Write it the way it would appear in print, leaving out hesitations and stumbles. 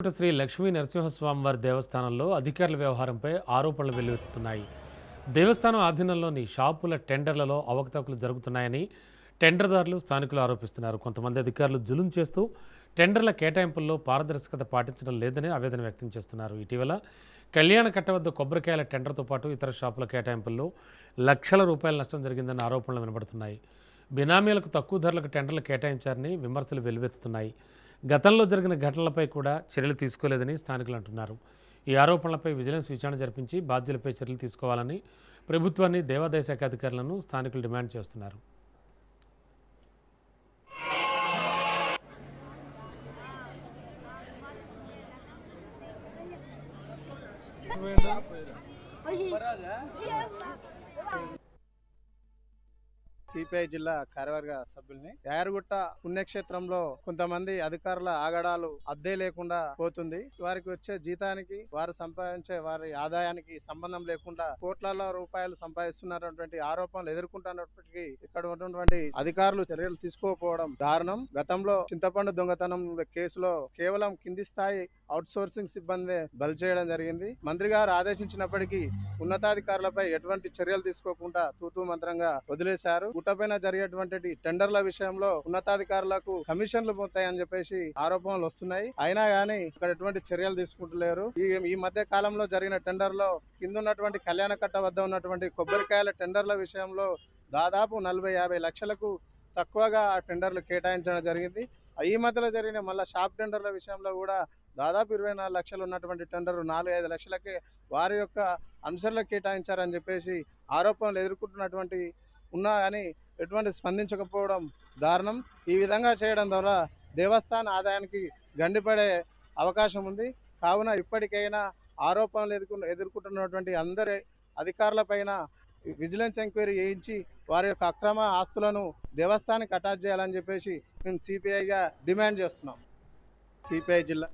శ్రీ లక్ష్మీ నరసింహస్వామివారి దేవస్థానంలో అధికారుల వ్యవహారంపై ఆరోపణలు వెల్లువెత్తుతున్నాయి. దేవస్థానం ఆధీనంలోని షాపుల టెండర్లలో అవకతవకలు జరుగుతున్నాయని టెండర్దారులు, స్థానికులు ఆరోపిస్తున్నారు. కొంతమంది అధికారులు జులుం చేస్తూ టెండర్ల కేటాయింపుల్లో పారదర్శకత పాటించడం లేదని ఆవేదన వ్యక్తం చేస్తున్నారు. ఇటీవల కళ్యాణ కట్ట వద్ద కొబ్బరికాయల టెండర్తో పాటు ఇతర షాపుల కేటాయింపుల్లో లక్షల రూపాయల నష్టం జరిగిందన్న ఆరోపణలు వినబడుతున్నాయి. బినామీలకు తక్కువ ధరలకు టెండర్లు కేటాయించారని విమర్శలు వెల్లువెత్తుతున్నాయి. గతంలో జరిగిన ఘటనలపై కూడా చర్యలు తీసుకోలేదని స్థానికులు అంటున్నారు. ఈ ఆరోపణలపై విజిలెన్స్ విచారణ జరిపించి బాధ్యులపై చర్యలు తీసుకోవాలని ప్రభుత్వాన్ని, దేవాదాయ శాఖ అధికారులను స్థానికులు డిమాండ్ చేస్తున్నారు. సిపిఐ జిల్లా కార్యవర్గ సభ్యుల్ని. యాయరుగుట్ట పుణ్యక్షేత్రంలో కొంతమంది అధికారుల ఆగడాలు అద్దే లేకుండా పోతుంది. వారికి వచ్చే జీతానికి, వారు సంపాదించే వారి ఆదాయానికి సంబంధం లేకుండా కోట్ల రూపాయలు సంపాదిస్తున్నటువంటి ఆరోపణలు ఎదుర్కొంటున్నప్పటికీ ఇక్కడ ఉన్నటువంటి అధికారులు చర్యలు తీసుకోకపోవడం దారుణం. గతంలో చింతపండు దొంగతనం కేసులో కేవలం కింది స్థాయి అవుట్ సోర్సింగ్ సిబ్బంది బలి చేయడం జరిగింది. మంత్రి గారు ఆదేశించినప్పటికీ ఉన్నతాధికారులపై ఎటువంటి చర్యలు తీసుకోకుండా తూతూ మంత్రంగా వదిలేశారు. గుట్టపైన జరిగేటువంటి టెండర్ల విషయంలో ఉన్నతాధికారులకు కమిషన్లు పోతాయని చెప్పేసి ఆరోపణలు వస్తున్నాయి. అయినా గానీ ఇక్కడ ఎటువంటి చర్యలు తీసుకుంటలేరు. ఈ మధ్య కాలంలో జరిగిన టెండర్ లో కింద ఉన్నటువంటి కళ్యాణ కట్ట వద్ద ఉన్నటువంటి కొబ్బరికాయల టెండర్ల విషయంలో దాదాపు 40-50 లక్షలకు తక్కువగా ఆ టెండర్లు కేటాయించడం జరిగింది. ఈ మధ్యలో జరిగిన మళ్ళీ షాప్ టెండర్ల విషయంలో కూడా దాదాపు 24 లక్షలు ఉన్నటువంటి టెండర్ 4-5 లక్షలకే వారి యొక్క అనుసరులకు కేటాయించారని చెప్పేసి ఆరోపణలు ఎదుర్కొంటున్నటువంటి ఉన్నా కానీ ఎటువంటి స్పందించకపోవడం దారుణం. ఈ విధంగా చేయడం ద్వారా దేవస్థాన ఆదాయానికి గండిపడే అవకాశం ఉంది. కావున ఇప్పటికైనా ఆరోపణలు ఎదుర్కొంటున్నటువంటి అందరి అధికారులపైన విజిలెన్స్ ఎంక్వైరీ చేయించి వారి యొక్క అక్రమ ఆస్తులను దేవస్థానానికి అటాచ్ చేయాలని చెప్పేసి మేము సిపిఐగా డిమాండ్ చేస్తున్నాం. సిపిఐ జిల్లా